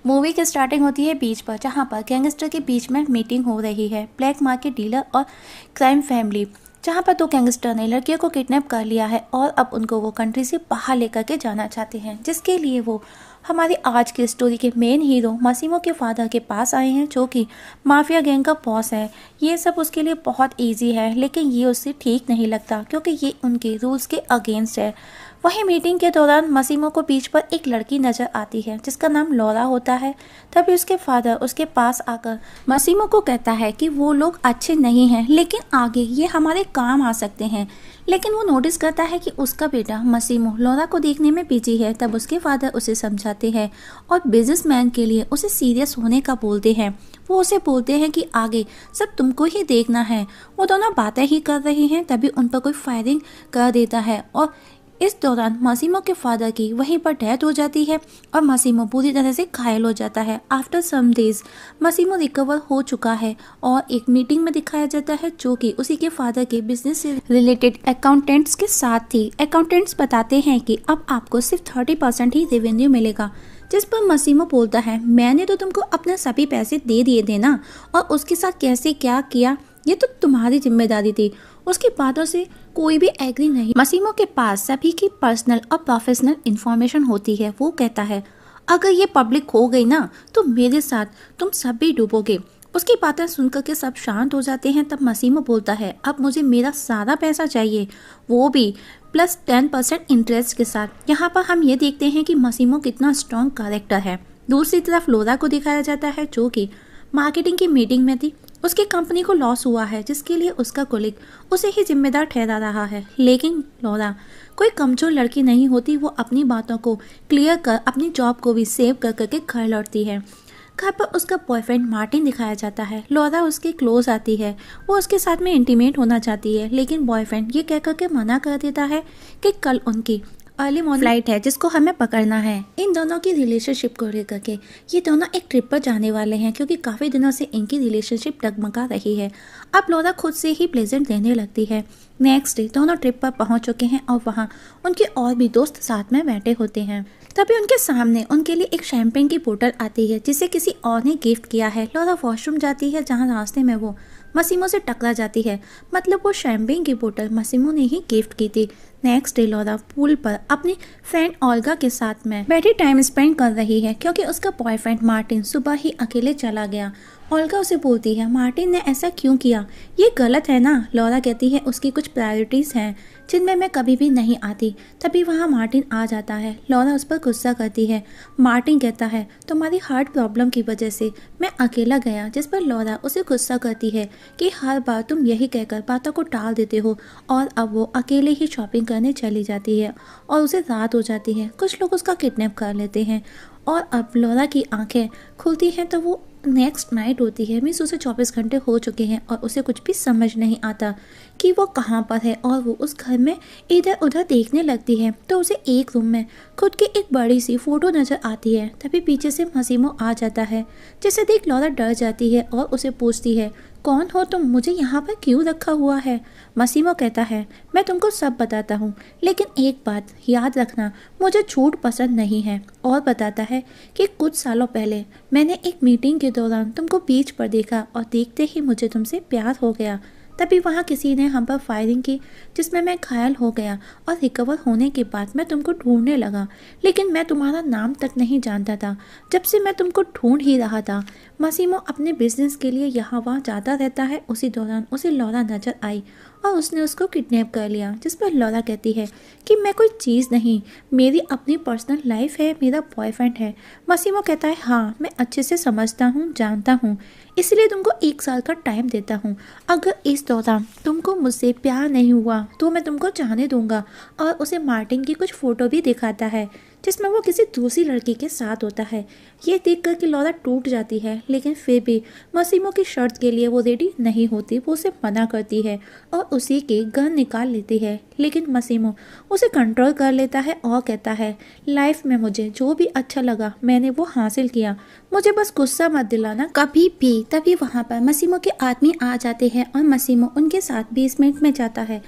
Movie की starting होती है बीच पर, जहां पर गैंगस्टर के बीच में मीटिंग हो रही है। ब्लैक मार्केट डीलर और क्राइम फैमिली, जहां पर दो गैंगस्टर ने लड़कियों को किडनैप कर लिया है और अब उनको वो कंट्री से बाहर लेकर के जाना चाहते हैं, जिसके लिए वो हमारी आज की स्टोरी के मेन हीरो मासिमो के फादर के पास आए हैं, जो कि माफिया गैंग का बॉस है। ये सब उसके लिए बहुत इजी है, लेकिन ये उससे ठीक नहीं लगता क्योंकि ये उनके रूल्स के अगेंस्ट है। वहीं मीटिंग के दौरान मासिमो को बीच पर एक लड़की नजर आती है जिसका नाम लौरा होता है। तभी उसके फादर उसके पास आकर मासिमो को कहता है कि वो लोग अच्छे नहीं हैं, लेकिन आगे ये हमारे काम आ सकते हैं। लेकिन वो नोटिस करता है कि उसका बेटा मासिमो लौरा को देखने में बिजी है। तब उसके फादर उसे समझाते हैं और बिजनेसमैन के लिए उसे सीरियस होने का बोलते हैं। वो उसे बोलते हैं कि आगे सब तुमको ही देखना है। वो दोनों बातें ही कर रहे हैं, तभी उन पर कोई फायरिंग कर देता है और इस दौरान मासिमो के फादर की वहीं पर डेथ हो जाती है और मासिमो पूरी तरह से घायल हो जाता है। After some days Massimo recover हो चुका है और एक मीटिंग में दिखाया जाता है, जो कि उसी के फादर के बिजनेस से रिलेटेड अकाउंटेंट्स के साथ थी। अकाउंटेंट्स बताते हैं कि अब आपको सिर्फ 30% ही रेवेन्यू मिलेगा, जिस पर मासिमो बोलता है, मैंने तो तुमको अपने सभी पैसे दे दिए थे ना, और उसके साथ कैसे क्या किया ये तो तुम्हारी जिम्मेदारी थी। उसकी बातों से कोई भी एग्री नहीं। मासिमो के पास सभी की पर्सनल और प्रोफेशनल इंफॉर्मेशन होती है। वो कहता है, अगर ये पब्लिक हो गई ना तो मेरे साथ तुम सब भी डूबोगे। उसकी बातें सुनकर के सब शांत हो जाते हैं। तब मासिमो बोलता है, अब मुझे मेरा सारा पैसा चाहिए, वो भी प्लस 10% इंटरेस्ट के साथ। यहाँ पर हम ये देखते हैं कि मासिमो कितना स्ट्रॉन्ग कैरेक्टर है। दूसरी तरफ लौरा को दिखाया जाता है, जो कि मार्केटिंग की मीटिंग में थी। उसकी कंपनी को लॉस हुआ है, जिसके लिए उसका कोलिग उसे ही जिम्मेदार ठहरा रहा है। लेकिन लौरा कोई कमजोर लड़की नहीं होती। वो अपनी बातों को क्लियर कर अपनी जॉब को भी सेव कर करके घर लौटती है। घर पर उसका बॉयफ्रेंड मार्टिन दिखाया जाता है। लौरा उसके क्लोज आती है, वो उसके साथ में इंटीमेट होना चाहती है, लेकिन बॉयफ्रेंड ये कह करके मना कर देता है कि कल उनकी अर्ली मॉर्निंग फ्लाइट है जिसको हमें पकड़ना है। इन दोनों की रिलेशनशिप को लेकर के ये दोनों एक ट्रिप पर जाने वाले हैं, क्योंकि काफ़ी दिनों से इनकी रिलेशनशिप डगमगा रही है। अब लौरा खुद से ही प्रेजेंट देने लगती है। नेक्स्ट डे दोनों ट्रिप पर पहुंच चुके हैं और वहाँ उनके और भी दोस्त साथ में बैठे होते हैं। तभी उनके सामने उनके लिए एक शैम्पेन की बोतल आती है, जिसे किसी और ने गिफ्ट किया है। लौरा वॉशरूम जाती है, जहाँ रास्ते में वो मासिमो से टकरा जाती है। मतलब वो शैम्पेन की बोतल मासिमो ने ही गिफ्ट की थी। नेक्स्ट डे लौरा पूल पर अपनी फ्रेंड ओल्गा के साथ में बैठी टाइम स्पेंड कर रही है, क्योंकि उसका बॉयफ्रेंड मार्टिन सुबह ही अकेले चला गया। ओल्गा उसे बोलती है, मार्टिन ने ऐसा क्यों किया, ये गलत है ना। लौरा कहती है, उसकी कुछ प्रायोरिटीज हैं जिनमें मैं कभी भी नहीं आती। तभी वहाँ मार्टिन आ जाता है। लौरा उस पर गुस्सा करती है। मार्टिन कहता है, तुम्हारी हार्ट प्रॉब्लम की वजह से मैं अकेला गया, जिस पर लौरा उसे गुस्सा करती है कि हर बार तुम यही कहकर बातों को टाल देते हो। और अब वो अकेले ही शॉपिंग करने चली जाती है और उसे रात हो जाती है। कुछ लोग उसका किडनैप कर लेते हैं और अब लौरा की आंखें खुलती हैं तो वो नेक्स्ट नाइट होती है। मीन्स उसे 24 घंटे हो चुके हैं और उसे कुछ भी समझ नहीं आता कि वो कहाँ पर है। और वो उस घर में इधर उधर देखने लगती है तो उसे एक रूम में खुद की एक बड़ी सी फोटो नज़र आती है। तभी पीछे से मासिमो आ जाता है, जिसे देख लौरा डर जाती है और उसे पूछती है, कौन हो तुम, मुझे यहाँ पर क्यों रखा हुआ है। मासिमो कहता है, मैं तुमको सब बताता हूँ, लेकिन एक बात याद रखना, मुझे झूठ पसंद नहीं है। और बताता है कि कुछ सालों पहले मैंने एक मीटिंग के दौरान तुमको बीच पर देखा और देखते ही मुझे तुमसे प्यार हो गया। तभी वहाँ किसी ने हम पर फायरिंग की, जिसमें मैं घायल हो गया और रिकवर होने के बाद मैं तुमको ढूंढने लगा, लेकिन मैं तुम्हारा नाम तक नहीं जानता था। जब से मैं तुमको ढूंढ ही रहा था। मासिमो अपने बिजनेस के लिए यहाँ वहाँ जाता रहता है। उसी दौरान उसे लौरा नजर आई और उसने उसको किडनैप कर लिया, जिस पर लौरा कहती है कि मैं कोई चीज़ नहीं, मेरी अपनी पर्सनल लाइफ है, मेरा बॉयफ्रेंड है। मासिमो कहता है, हाँ मैं अच्छे से समझता हूँ, जानता हूँ, इसलिए तुमको 1 साल का टाइम देता हूँ। अगर इस दौरान तुमको मुझसे प्यार नहीं हुआ तो मैं तुमको जाने दूंगा। और उसे मार्टिन की कुछ फ़ोटो भी दिखाता है, जिसमें वो किसी दूसरी लड़की के साथ होता है। ये देखकर कि लौरा टूट जाती है, लेकिन फिर भी मासिमो की शर्त के लिए वो रेडी नहीं होती। वो उसे मना करती है और उसी के गन निकाल लेती है, लेकिन मासिमो उसे कंट्रोल कर लेता है और कहता है, लाइफ में मुझे जो भी अच्छा लगा मैंने वो हासिल किया, मुझे बस गुस्सा मत दिलाना कभी भी। तभी वहाँ पर मासिमो के आदमी आ जाते हैं और मासिमो उनके साथ बेसमेंट में जाता है।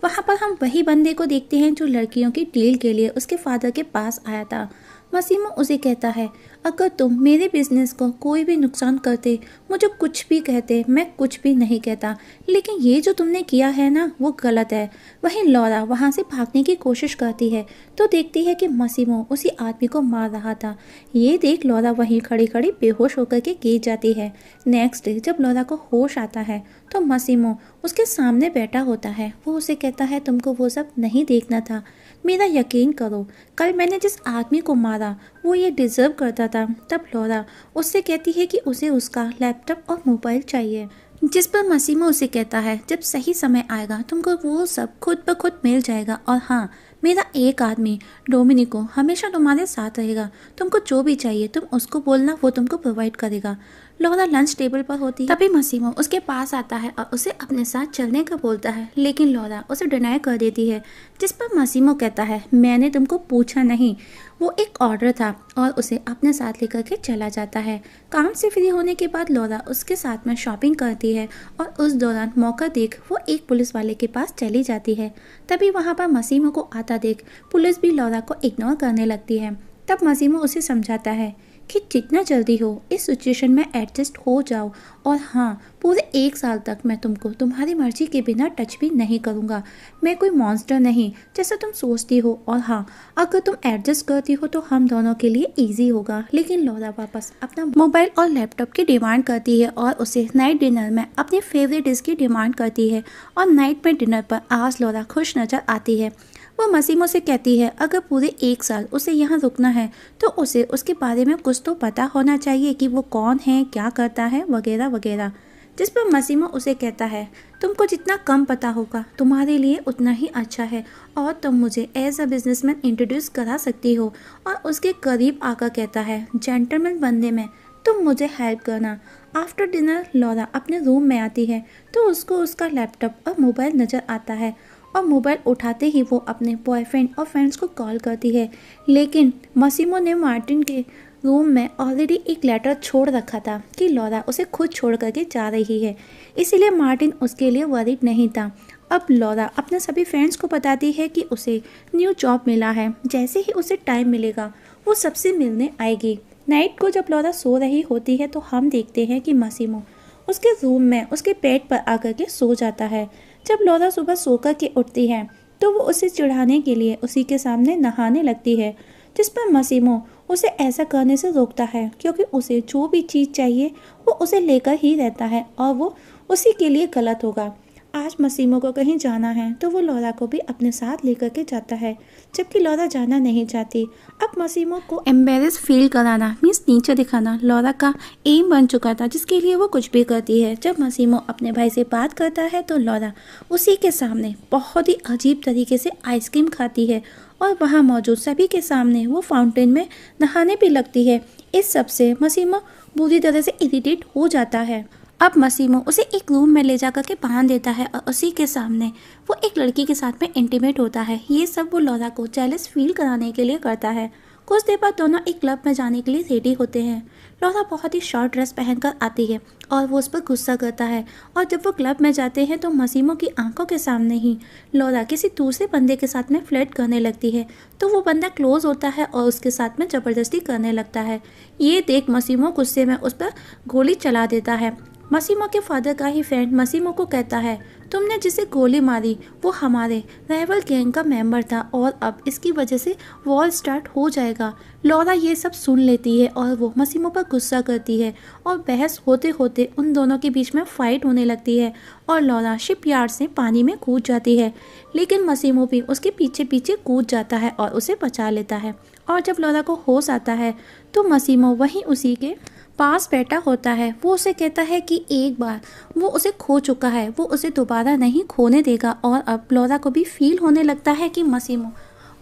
वहाँ पर हम वही बंदे को देखते हैं जो लड़कियों की डील के लिए उसके फादर के पास आया था। मसीमो उसे कहता है, अगर तुम मेरे बिजनेस को कोई भी नुकसान करते, मुझे कुछ भी कहते, मैं कुछ भी नहीं कहता, लेकिन ये जो तुमने किया है ना वो गलत है। वहीं लौरा वहाँ से भागने की कोशिश करती है तो देखती है कि मसीमो उसी आदमी को मार रहा था। ये देख लौरा वहीं खड़ी खड़ी बेहोश होकर के गिर जाती है। नेक्स्ट डे जब लौरा को होश आता है तो मसीमो उसके सामने बैठा होता है। वो उसे कहता है, तुमको वो सब नहीं देखना था, मेरा यकीन करो, कल मैंने जिस आदमी को मारा वो ये डिज़र्व करता था। तब लौरा उससे कहती है कि उसे उसका लैपटॉप और मोबाइल चाहिए, जिस पर मसीमो उसे कहता है, जब सही समय आएगा तुमको वो सब खुद ब खुद मिल जाएगा। और हाँ, मेरा एक आदमी डोमिनिको हमेशा तुम्हारे साथ रहेगा, तुमको जो भी चाहिए तुम उसको बोलना, वो तुमको प्रोवाइड करेगा। लौरा लंच टेबल पर होती है, तभी मसीमो उसके पास आता है और उसे अपने साथ चलने का बोलता है, लेकिन लौरा उसे डिनाई कर देती है। जिस पर मसीमो कहता है, मैंने तुमको पूछा नहीं, वो एक ऑर्डर था, और उसे अपने साथ लेकर के चला जाता है। काम से फ्री होने के बाद लौरा उसके साथ में शॉपिंग करती है और उस दौरान मौका देख वो एक पुलिस वाले के पास चली जाती है। तभी वहाँ पर मसीमो को आता देख पुलिस भी लौरा को इग्नोर करने लगती है। तब मसीमो उसे समझाता है कि जितना जल्दी हो इस सिचुएशन में एडजस्ट हो जाओ, और हाँ, पूरे 1 साल तक मैं तुमको तुम्हारी मर्जी के बिना टच भी नहीं करूँगा। मैं कोई मॉन्स्टर नहीं जैसा तुम सोचती हो, और हाँ, अगर तुम एडजस्ट करती हो तो हम दोनों के लिए इजी होगा। लेकिन लौरा वापस अपना मोबाइल और लैपटॉप की डिमांड करती है और उसे नाइट डिनर में अपनी फेवरेट डिश की डिमांड करती है, और नाइट में डिनर पर आज लौरा खुश नज़र आती है। वो मसीमो से कहती है, अगर पूरे 1 साल उसे यहाँ रुकना है तो उसे उसके बारे में कुछ तो पता होना चाहिए कि वो कौन है, क्या करता है, वगैरह वगैरह। जिस पर मसीमो उसे कहता है, तुमको जितना कम पता होगा तुम्हारे लिए उतना ही अच्छा है, और तुम मुझे एज अ बिजनेसमैन इंट्रोड्यूस करा सकती हो। और उसके करीब आकर कहता है, जेंटलमैन बनने में तुम मुझे हेल्प करना। आफ्टर डिनर लौरा अपने रूम में आती है तो उसको उसका लैपटॉप और मोबाइल नज़र आता है, और मोबाइल उठाते ही वो अपने बॉयफ्रेंड और फ्रेंड्स को कॉल करती है। लेकिन मसीमो ने मार्टिन के रूम में ऑलरेडी एक लेटर छोड़ रखा था कि लौरा उसे खुद छोड़ करके जा रही है, इसीलिए मार्टिन उसके लिए वरीड नहीं था। अब लौरा अपने सभी फ्रेंड्स को बताती है कि उसे न्यू जॉब मिला है, जैसे ही उसे टाइम मिलेगा वो सबसे मिलने आएगी। नाइट को जब लौरा सो रही होती है तो हम देखते हैं कि मसीमो उसके रूम में उसके बेड पर आकर के सो जाता है। जब लौरा सुबह सोकर के उठती है तो वो उसे चिढ़ाने के लिए उसी के सामने नहाने लगती है, जिस पर मसीमो उसे ऐसा करने से रोकता है, क्योंकि उसे जो भी चीज़ चाहिए वो उसे लेकर ही रहता है और वो उसी के लिए गलत होगा। आज मसीमो को कहीं जाना है तो वो लौरा को भी अपने साथ लेकर के जाता है, जबकि लौरा जाना नहीं चाहती। अब मसीमो को एम्बेरस फील कराना मीन्स नीचे दिखाना लौरा का एम बन चुका था, जिसके लिए वो कुछ भी करती है। जब मसीमो अपने भाई से बात करता है तो लौरा उसी के सामने बहुत ही अजीब तरीके से आइसक्रीम खाती है, और वहाँ मौजूद सभी के सामने वो फाउंटेन में नहाने भी लगती है। इस सब से मसीमो बुरी तरह से इरिटेट हो जाता है। अब मसीमो उसे एक रूम में ले जाकर के बांध देता है और उसी के सामने वो एक लड़की के साथ में इंटीमेट होता है। ये सब वो लौरा को जेलस फील कराने के लिए करता है। कुछ देर बाद दोनों एक क्लब में जाने के लिए रेडी होते हैं। लौरा बहुत ही शॉर्ट ड्रेस पहनकर आती है और वो उस पर गुस्सा करता है, और जब वो क्लब में जाते हैं तो मसीमो की आंखों के सामने ही लौरा किसी दूसरे बंदे के साथ में फ्लर्ट करने लगती है, तो वो बंदा क्लोज होता है और उसके साथ में ज़बरदस्ती करने लगता है। ये देख मसीमो गुस्से में उस पर गोली चला देता है। मसीमो के फादर का ही फ्रेंड मसीमो को कहता है, तुमने जिसे गोली मारी वो हमारे राइवल गैंग का मेंबर था और अब इसकी वजह से वॉर स्टार्ट हो जाएगा। लौरा ये सब सुन लेती है और वो मसीमो पर गुस्सा करती है, और बहस होते होते उन दोनों के बीच में फाइट होने लगती है और लौरा शिपयार्ड से पानी में कूद जाती है। लेकिन मसीमो भी उसके पीछे पीछे कूद जाता है और उसे बचा लेता है। और जब लौरा को होश आता है तो मसीमो वहीं उसी के पास बैठा होता है। वो उसे कहता है कि एक बार वो उसे खो चुका है, वो उसे दोबारा नहीं खोने देगा, और अब लौरा को भी फील होने लगता है कि मसीमो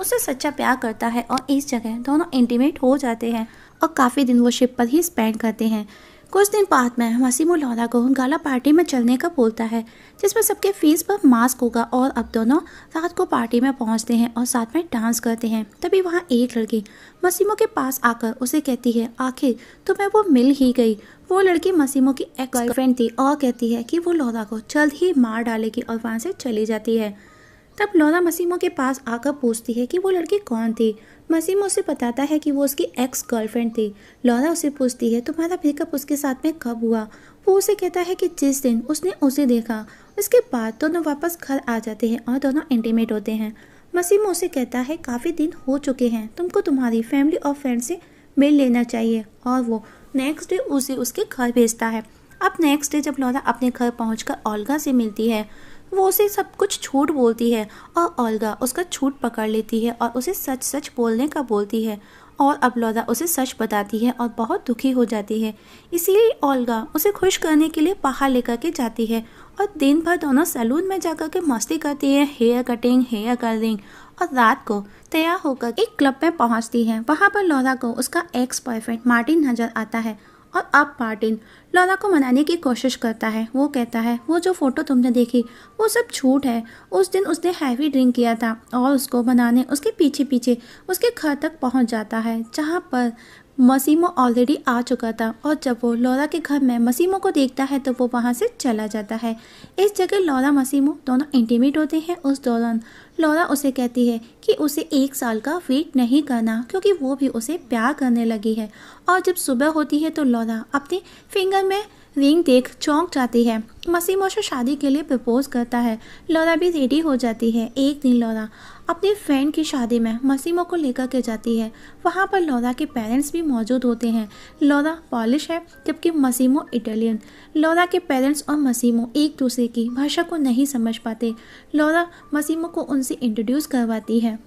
उससे सच्चा प्यार करता है, और इस जगह दोनों इंटीमेट हो जाते हैं और काफ़ी दिन वो शिप पर ही स्पेंड करते हैं। कुछ दिन बाद में मसीमो लौरा को गाला पार्टी में चलने का बोलता है, जिसमें सबके फेस पर मास्क होगा, और अब दोनों रात को पार्टी में पहुंचते हैं और साथ में डांस करते हैं। तभी वहां एक लड़की मसीमो के पास आकर उसे कहती है, आखिर तुम्हें वो मिल ही गई। वो लड़की मसीमो की एक्स गर्लफ्रेंड थी और कहती है कि वो लौरा को जल्द ही मार डालेगी, और वहाँ से चली जाती है। तब लौरा मसीमो के पास आकर पूछती है कि वो लड़की कौन थी, मसीमो उसे बताता है कि वो उसकी एक्स गर्लफ्रेंड थी। लौरा उसे पूछती है तुम्हारा ब्रेकअप उसके साथ में कब हुआ। वो उसे कहता है कि जिस दिन उसने उसे देखा। उसके बाद दोनों वापस घर आ जाते हैं और दोनों इंटीमेट होते हैं। मसीमो उसे कहता है काफ़ी दिन हो चुके हैं, तुमको तुम्हारी फैमिली और फ्रेंड से मिल लेना चाहिए, और वो नेक्स्ट डे उसे उसके घर भेजता है। अब नेक्स्ट डे जब लौरा अपने घर पहुंचकर ओल्गा से मिलती है, वो उसे सब कुछ झूठ बोलती है और ओल्गा उसका झूठ पकड़ लेती है और उसे सच सच बोलने का बोलती है। और अब लौरा उसे सच बताती है और बहुत दुखी हो जाती है। इसीलिए ओल्गा उसे खुश करने के लिए बाहर लेकर के जाती है और दिन भर दोनों सैलून में जाकर के मस्ती करती है, हेयर कटिंग, हेयर कर्लिंग, और रात को तैयार होकर एक क्लब में पहुंचती है। वहां पर लौरा को उसका एक्स बॉयफ्रेंड मार्टिन नजर आता है और अब मार्टिन लौरा को मनाने की कोशिश करता है। वो कहता है वो जो फोटो तुमने देखी वो सब झूठ है, उस दिन उसने हैवी ड्रिंक किया था, और उसको बनाने उसके पीछे पीछे उसके घर तक पहुंच जाता है जहां पर मसीमो ऑलरेडी आ चुका था। और जब वो लौरा के घर में मसीमो को देखता है तो वो वहाँ से चला जाता है। इस जगह लौरा मसीमो दोनों इंटीमेट होते हैं। उस दौरान लौरा उसे कहती है कि उसे 1 साल का वेट नहीं करना, क्योंकि वो भी उसे प्यार करने लगी है। और जब सुबह होती है तो लौरा अपने फिंगर में रिंग देख चौंक जाती है। मसीमो से शादी के लिए प्रपोज करता है। लौरा भी रेडी हो जाती है। एक दिन लौरा अपनी फ्रेंड की शादी में मसीमो को लेकर के जाती है। वहाँ पर लौरा के पेरेंट्स भी मौजूद होते हैं। लौरा पॉलिश है जबकि मसीमो इटालियन। लौरा के पेरेंट्स और मसीमो एक दूसरे की भाषा को नहीं समझ पाते। लौरा मसीमो को उनसे इंट्रोड्यूस करवाती है।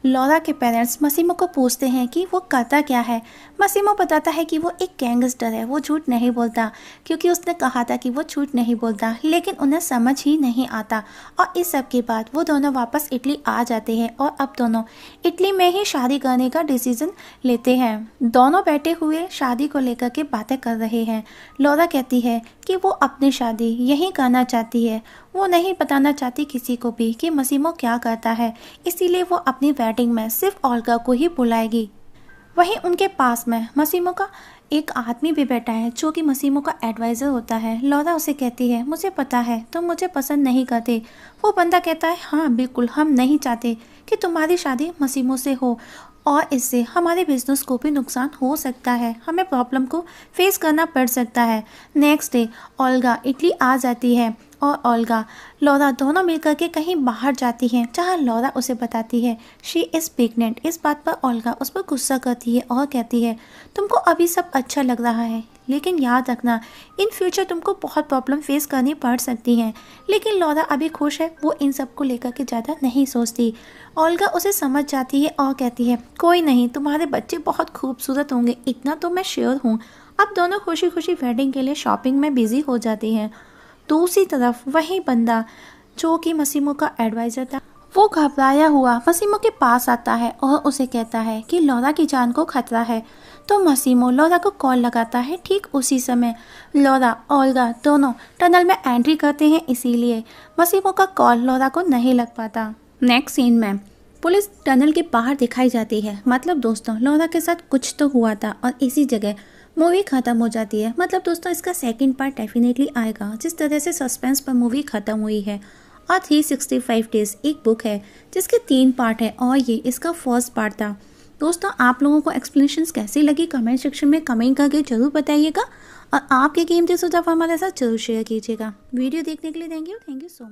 लौरा के पेरेंट्स मसीमो को पूछते हैं कि वो करता क्या है। मसीमो बताता है कि वो एक गैंगस्टर है, वो झूठ नहीं बोलता, क्योंकि उसने कहा था कि वो झूठ नहीं बोलता, लेकिन उन्हें समझ ही नहीं आता। और इस सब के बाद वो दोनों वापस इटली आ जाते हैं और अब दोनों इटली में ही शादी करने का डिसीजन लेते हैं। दोनों बैठे हुए शादी को लेकर के बातें कर रहे हैं। लौरा कहती है कि वो अपनी शादी यहीं करना चाहती है, वो नहीं बताना चाहती किसी को भी कि मसीमो क्या करता है, इसीलिए वो अपनी वेडिंग में सिर्फ ओल्गा को ही बुलाएगी। वहीं उनके पास में मसीमो का एक आदमी भी बैठा है जो कि मसीमो का एडवाइज़र होता है। लौरा उसे कहती है मुझे पता है तुम मुझे पसंद नहीं करते। वो बंदा कहता है हाँ बिल्कुल, हम नहीं चाहते कि तुम्हारी शादी मसीमो से हो, और इससे हमारे बिजनेस को भी नुकसान हो सकता है, हमें प्रॉब्लम को फेस करना पड़ सकता है। नेक्स्ट डे ओल्गा इटली आ जाती है और ओल्गा लौरा दोनों मिलकर के कहीं बाहर जाती हैं, जहां लौरा उसे बताती है शी इज़ प्रेग्नेंट। इस बात पर ओल्गा उस पर गुस्सा करती है और कहती है तुमको अभी सब अच्छा लग रहा है, लेकिन याद रखना इन फ्यूचर तुमको बहुत प्रॉब्लम फेस करनी पड़ सकती हैं। लेकिन लौरा अभी खुश है, वो इन सब को लेकर के ज़्यादा नहीं सोचती। ओल्गा उसे समझ जाती है और कहती है कोई नहीं, तुम्हारे बच्चे बहुत खूबसूरत होंगे, इतना तो मैं श्योर हूँ। अब दोनों खुशी खुशी वेडिंग के लिए शॉपिंग में बिजी हो जाती हैं। दूसरी तरफ वही बंदा जो कि मसीमो का एडवाइज़र था, वो घबराया हुआ मसीमो के पास आता है और उसे कहता है कि लौरा की जान को खतरा है। तो मसीमो लौरा को कॉल लगाता है। ठीक उसी समय लौरा ओल्गा दोनों टनल में एंट्री करते हैं, इसीलिए मसीमो का कॉल लौरा को नहीं लग पाता। नेक्स्ट सीन में पुलिस टनल के बाहर दिखाई जाती है। मतलब दोस्तों लौरा के साथ कुछ तो हुआ था और इसी जगह मूवी ख़त्म हो जाती है। मतलब दोस्तों इसका सेकंड पार्ट डेफिनेटली आएगा। जिस तरह से सस्पेंस पर मूवी ख़त्म हुई है, और 365 डेज एक बुक है जिसके 3 पार्ट है और ये इसका फर्स्ट पार्ट था। दोस्तों आप लोगों को एक्सप्लेनेशंस कैसी लगी कमेंट सेक्शन में कमेंट करके जरूर बताइएगा, और आपके कीमती सुझाव हमारे साथ जरूर शेयर कीजिएगा। वीडियो देखने के लिए थैंक यू सो मच।